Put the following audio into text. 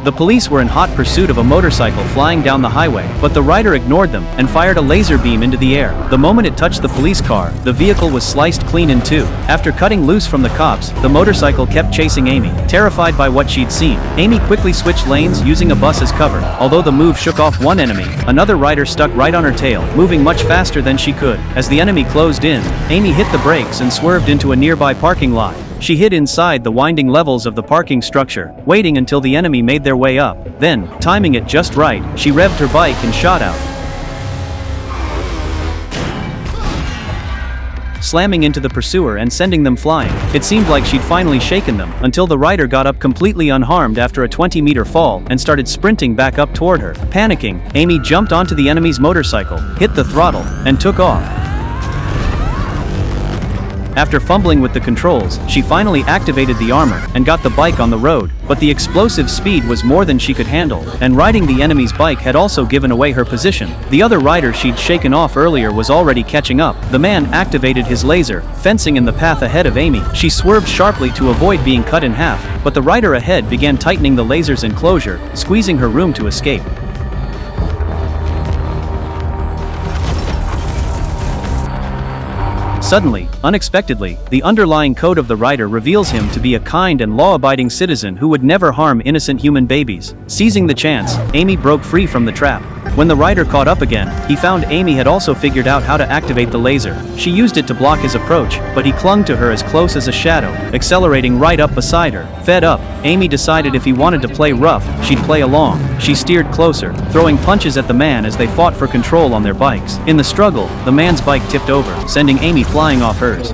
The police were in hot pursuit of a motorcycle flying down the highway, but the rider ignored them and fired a laser beam into the air. The moment it touched the police car, the vehicle was sliced clean in two. After cutting loose from the cops, the motorcycle kept chasing Amy. Terrified by what she'd seen, Amy quickly switched lanes using a bus as cover. Although the move shook off one enemy, another rider stuck right on her tail, moving much faster than she could. As the enemy closed in, Amy hit the brakes and swerved into a nearby parking lot. She hid inside the winding levels of the parking structure, waiting until the enemy made their way up. Then, timing it just right, she revved her bike and shot out, slamming into the pursuer and sending them flying. It seemed like she'd finally shaken them, until the rider got up completely unharmed after a 20-meter fall and started sprinting back up toward her. Panicking, Amy jumped onto the enemy's motorcycle, hit the throttle, and took off. After fumbling with the controls, she finally activated the armor and got the bike on the road, but the explosive speed was more than she could handle, and riding the enemy's bike had also given away her position. The other rider she'd shaken off earlier was already catching up. The man activated his laser, fencing in the path ahead of Amy. She swerved sharply to avoid being cut in half, but the rider ahead began tightening the laser's enclosure, squeezing her room to escape. Suddenly, unexpectedly, the underlying code of the rider reveals him to be a kind and law-abiding citizen who would never harm innocent human babies. Seizing the chance, Amy broke free from the trap. When the rider caught up again, he found Amy had also figured out how to activate the laser. She used it to block his approach, but he clung to her as close as a shadow, accelerating right up beside her. Fed up, Amy decided if he wanted to play rough, she'd play along. She steered closer, throwing punches at the man as they fought for control on their bikes. In the struggle, the man's bike tipped over, sending Amy flying off hers.